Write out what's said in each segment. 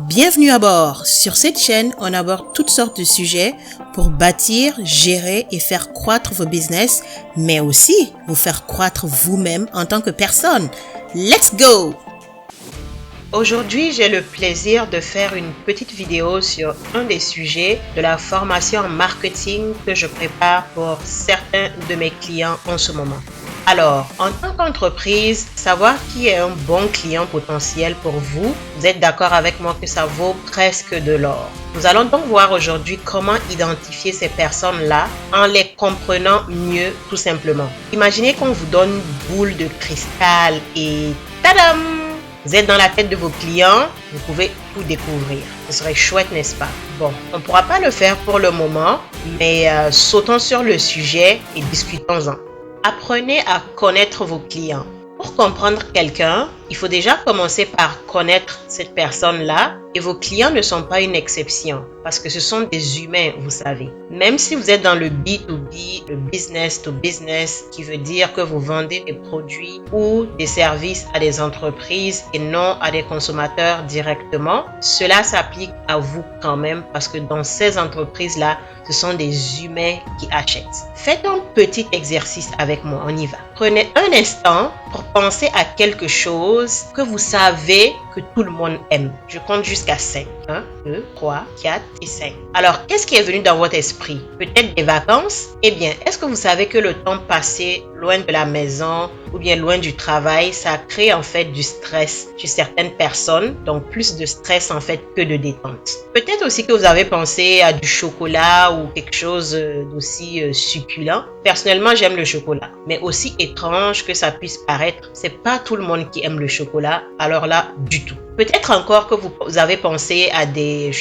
Bienvenue à bord. Sur cette chaîne, on aborde toutes sortes de sujets pour bâtir, gérer et faire croître vos business, mais aussi vous faire croître vous-même en tant que personne. Let's go! Aujourd'hui, j'ai le plaisir de faire une petite vidéo sur un des sujets de la formation en marketing que je prépare pour certains de mes clients en ce moment. Alors, en tant qu'entreprise, savoir qui est un bon client potentiel pour vous, vous êtes d'accord avec moi que ça vaut presque de l'or. Nous allons donc voir aujourd'hui comment identifier ces personnes-là en les comprenant mieux tout simplement. Imaginez qu'on vous donne une boule de cristal et tadam! Vous êtes dans la tête de vos clients, vous pouvez tout découvrir. Ce serait chouette, n'est-ce pas? Bon, on ne pourra pas le faire pour le moment, mais sautons sur le sujet et discutons-en. Apprenez à connaître vos clients. Pour comprendre quelqu'un, il faut déjà commencer par connaître cette personne-là et vos clients ne sont pas une exception parce que ce sont des humains, vous savez. Même si vous êtes dans le B2B, le business to business, qui veut dire que vous vendez des produits ou des services à des entreprises et non à des consommateurs directement, cela s'applique à vous quand même parce que dans ces entreprises-là, ce sont des humains qui achètent. Faites un petit exercice avec moi, on y va. Prenez un instant pour penser à quelque chose que vous savez que tout le monde aime. Je compte jusqu'à 5. 1, 2, 3, 4 et 5. Alors, qu'est-ce qui est venu dans votre esprit? Peut-être des vacances? Eh bien, est-ce que vous savez que le temps passé loin de la maison ou bien loin du travail, ça crée en fait du stress chez certaines personnes, donc plus de stress en fait que de détente. Peut-être aussi que vous avez pensé à du chocolat ou quelque chose d'aussi succulent. Personnellement, j'aime le chocolat, mais aussi étrange que ça puisse paraître, c'est pas tout le monde qui aime le chocolat, alors là, du tout. Peut-être encore que vous avez pensé à des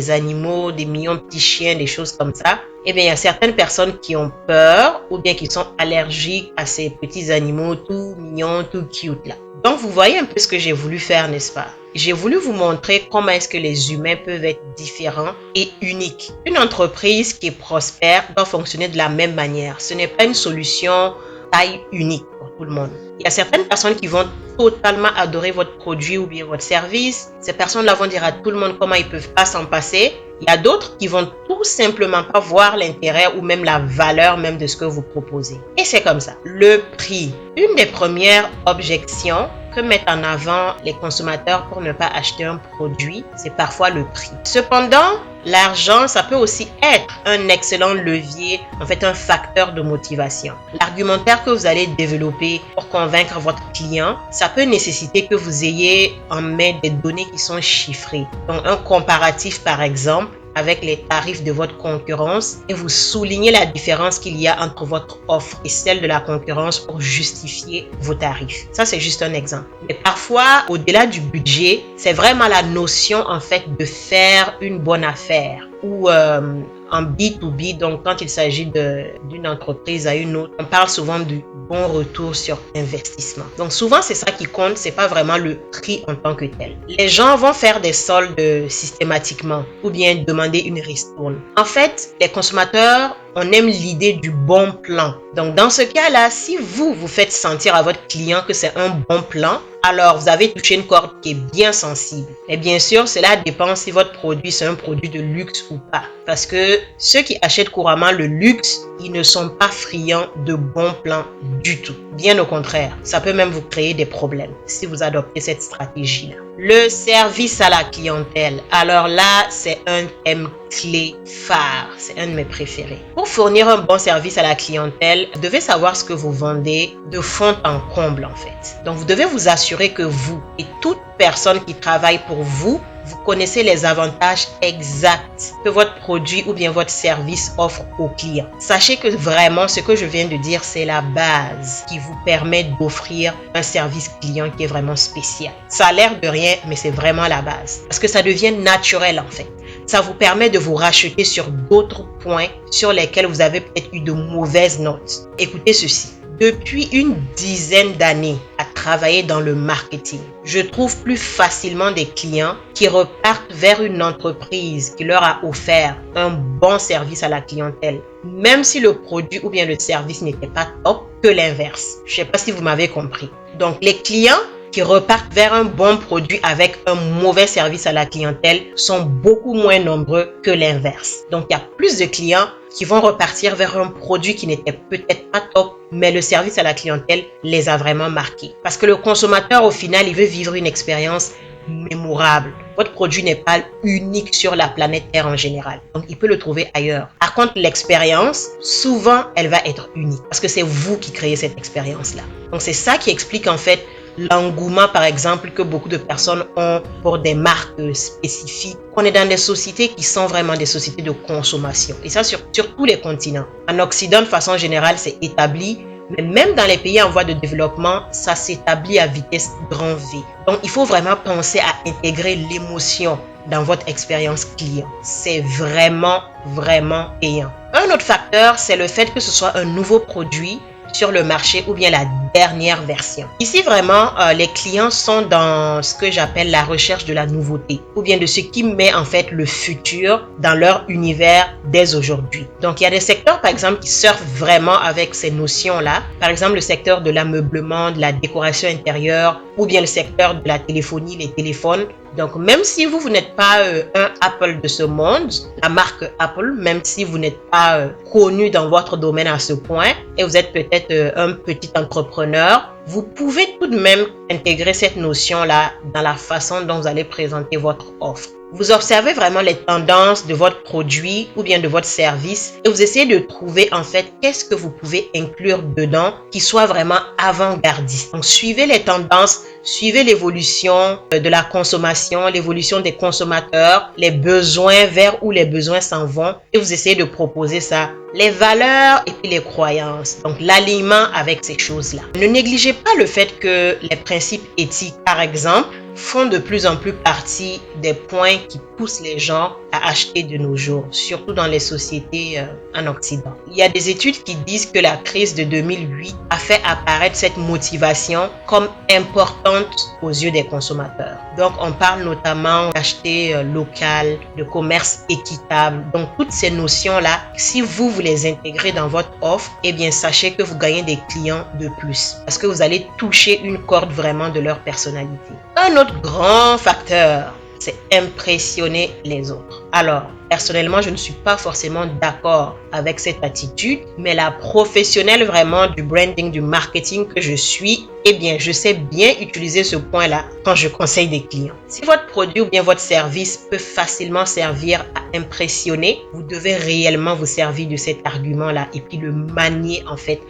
animaux, des millions de petits chiens, des choses comme ça. Eh bien, il y a certaines personnes qui ont peur ou bien qui sont allergiques à ces petits animaux tout mignons, tout cute là. Donc, vous voyez un peu ce que j'ai voulu faire, n'est-ce pas? J'ai voulu vous montrer comment est-ce que les humains peuvent être différents et uniques. Une entreprise qui est prospère doit fonctionner de la même manière. Ce n'est pas une solution taille unique pour tout le monde. Il y a certaines personnes qui vont totalement adorer votre produit ou bien votre service. Ces personnes-là vont dire à tout le monde comment ils peuvent pas s'en passer. Il y a d'autres qui vont tout simplement pas voir l'intérêt ou même la valeur même de ce que vous proposez. Et c'est comme ça. Le prix. Une des premières objections que mettent en avant les consommateurs pour ne pas acheter un produit, c'est parfois le prix. Cependant, l'argent, ça peut aussi être un excellent levier, en fait un facteur de motivation. L'argumentaire que vous allez développer pour convaincre votre client, ça peut nécessiter que vous ayez en main des données qui sont chiffrées. Donc un comparatif par exemple, avec les tarifs de votre concurrence et vous soulignez la différence qu'il y a entre votre offre et celle de la concurrence pour justifier vos tarifs. Ça, c'est juste un exemple. Mais parfois, au-delà du budget, c'est vraiment la notion en fait de faire une bonne affaire ou en B2B, donc quand il s'agit d'une entreprise à une autre, on parle souvent du bon retour sur investissement. Donc souvent, c'est ça qui compte, c'est pas vraiment le prix en tant que tel. Les gens vont faire des soldes systématiquement ou bien demander une ristourne. En fait, les consommateurs, on aime l'idée du bon plan. Donc dans ce cas-là, si vous faites sentir à votre client que c'est un bon plan, alors vous avez touché une corde qui est bien sensible. Et bien sûr, cela dépend si votre produit c'est un produit de luxe ou pas. Parce que ceux qui achètent couramment le luxe, ils ne sont pas friands de bons plans du tout. Bien au contraire, ça peut même vous créer des problèmes si vous adoptez cette stratégie-là. Le service à la clientèle. Alors là, c'est un thème clé phare. C'est un de mes préférés. Pour fournir un bon service à la clientèle, vous devez savoir ce que vous vendez de fond en comble en fait. Donc, vous devez vous assurer que vous et toute personne qui travaille pour vous, vous connaissez les avantages exacts que votre produit ou bien votre service offre aux clients. Sachez que vraiment, ce que je viens de dire, c'est la base qui vous permet d'offrir un service client qui est vraiment spécial. Ça a l'air de rien, mais c'est vraiment la base. Parce que ça devient naturel en fait. Ça vous permet de vous racheter sur d'autres points sur lesquels vous avez peut-être eu de mauvaises notes. Écoutez ceci. Depuis une dizaine d'années à travailler dans le marketing, je trouve plus facilement des clients qui repartent vers une entreprise qui leur a offert un bon service à la clientèle, même si le produit ou bien le service n'était pas top, que l'inverse. Je ne sais pas si vous m'avez compris. Donc, les clients qui repartent vers un bon produit avec un mauvais service à la clientèle sont beaucoup moins nombreux que l'inverse. Donc, il y a plus de clients qui vont repartir vers un produit qui n'était peut-être pas top, mais le service à la clientèle les a vraiment marqués. Parce que le consommateur, au final, il veut vivre une expérience mémorable. Votre produit n'est pas unique sur la planète Terre en général. Donc, il peut le trouver ailleurs. Par contre, l'expérience, souvent, elle va être unique parce que c'est vous qui créez cette expérience-là. Donc, c'est ça qui explique en fait l'engouement, par exemple, que beaucoup de personnes ont pour des marques spécifiques. On est dans des sociétés qui sont vraiment des sociétés de consommation. Et ça, sur tous les continents. En Occident, de façon générale, c'est établi. Mais même dans les pays en voie de développement, ça s'établit à vitesse grand V. Donc, il faut vraiment penser à intégrer l'émotion dans votre expérience client. C'est vraiment, vraiment payant. Un autre facteur, c'est le fait que ce soit un nouveau produit sur le marché ou bien la dernière version. Ici, vraiment, les clients sont dans ce que j'appelle la recherche de la nouveauté ou bien de ce qui met en fait le futur dans leur univers dès aujourd'hui. Donc, il y a des secteurs, par exemple, qui surfent vraiment avec ces notions-là. Par exemple, le secteur de l'ameublement, de la décoration intérieure ou bien le secteur de la téléphonie, les téléphones. Donc, même si vous n'êtes pas un Apple de ce monde, la marque Apple, même si vous n'êtes pas connu dans votre domaine à ce point et vous êtes peut-être un petit entrepreneur, vous pouvez tout de même intégrer cette notion-là dans la façon dont vous allez présenter votre offre. Vous observez vraiment les tendances de votre produit ou bien de votre service et vous essayez de trouver en fait qu'est-ce que vous pouvez inclure dedans qui soit vraiment avant-gardiste. Donc, suivez les tendances, suivez l'évolution de la consommation, l'évolution des consommateurs, les besoins vers où les besoins s'en vont et vous essayez de proposer ça. Les valeurs et puis les croyances. Donc, l'alignement avec ces choses-là. Ne négligez pas le fait que les principes éthiques, par exemple, font de plus en plus partie des points qui poussent les gens à acheter de nos jours, surtout dans les sociétés en Occident. Il y a des études qui disent que la crise de 2008 a fait apparaître cette motivation comme importante aux yeux des consommateurs. Donc, on parle notamment d'acheter local, de commerce équitable. Donc, toutes ces notions-là, si vous les intégrez dans votre offre, eh bien, sachez que vous gagnez des clients de plus parce que vous allez toucher une corde vraiment de leur personnalité. Un autre grand facteur, c'est impressionner les autres. Alors, personnellement, je ne suis pas forcément d'accord avec cette attitude, mais la professionnelle vraiment du branding, du marketing que je suis, eh bien, je sais bien utiliser ce point-là quand je conseille des clients. Si votre produit ou bien votre service peut facilement servir à impressionner, vous devez réellement vous servir de cet argument-là et puis le manier en fait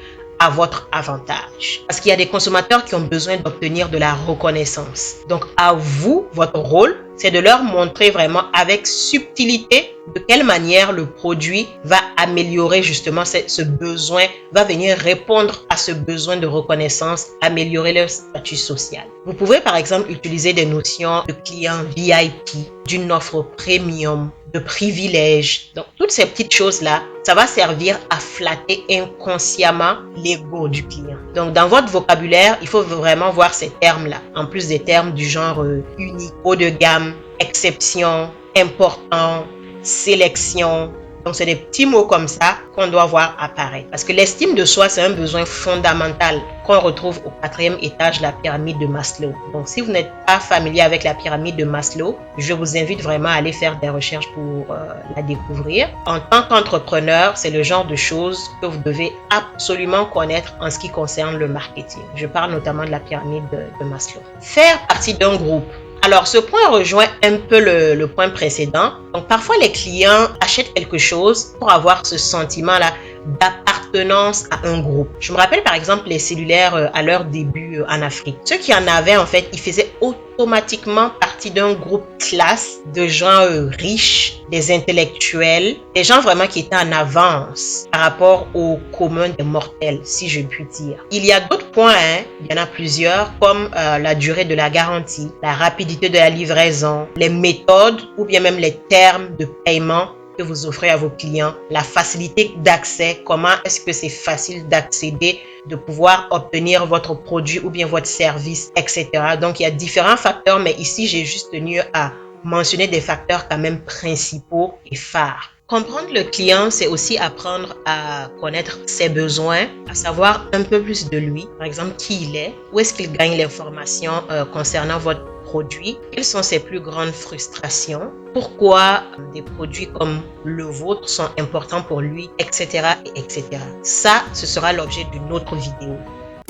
à votre avantage. Parce qu'il y a des consommateurs qui ont besoin d'obtenir de la reconnaissance. Donc, à vous, votre rôle, c'est de leur montrer vraiment avec subtilité de quelle manière le produit va améliorer justement ce besoin, va venir répondre à ce besoin de reconnaissance, améliorer leur statut social. Vous pouvez par exemple utiliser des notions de client VIP, d'une offre premium, de privilèges. Donc, toutes ces petites choses-là, ça va servir à flatter inconsciemment l'ego du client. Donc, dans votre vocabulaire, il faut vraiment voir ces termes-là, en plus des termes du genre unique, haut de gamme, exception, important, sélection. Donc, c'est des petits mots comme ça qu'on doit voir apparaître. Parce que l'estime de soi, c'est un besoin fondamental qu'on retrouve au 4e étage de la pyramide de Maslow. Donc, si vous n'êtes pas familier avec la pyramide de Maslow, je vous invite vraiment à aller faire des recherches pour la découvrir. En tant qu'entrepreneur, c'est le genre de choses que vous devez absolument connaître en ce qui concerne le marketing. Je parle notamment de la pyramide de Maslow. Faire partie d'un groupe. Alors, ce point rejoint un peu le point précédent. Donc, parfois, les clients achètent quelque chose pour avoir ce sentiment-là d'appartenance à un groupe. Je me rappelle, par exemple, les cellulaires à leur début en Afrique. Ceux qui en avaient, en fait, ils faisaient automatiquement partie d'un groupe classe de gens riches, des intellectuels, des gens vraiment qui étaient en avance par rapport au commun des mortels, si je puis dire. Il y a d'autres points, il y en a plusieurs, comme la durée de la garantie, la rapidité de la livraison, les méthodes ou bien même les termes de paiement que vous offrez à vos clients, la facilité d'accès, comment est-ce que c'est facile d'accéder, de pouvoir obtenir votre produit ou bien votre service, etc. Donc, il y a différents facteurs, mais ici, j'ai juste tenu à mentionner des facteurs quand même principaux et phares. Comprendre le client, c'est aussi apprendre à connaître ses besoins, à savoir un peu plus de lui. Par exemple, qui il est, où est-ce qu'il gagne l'information concernant votre produit, quelles sont ses plus grandes frustrations, pourquoi des produits comme le vôtre sont importants pour lui, etc., etc. Ça, ce sera l'objet d'une autre vidéo.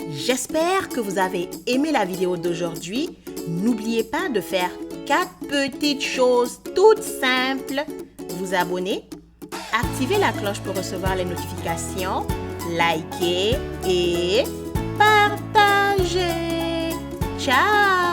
J'espère que vous avez aimé la vidéo d'aujourd'hui. N'oubliez pas de faire 4 petites choses toutes simples. Vous abonner, activer la cloche pour recevoir les notifications, liker et partager. Ciao!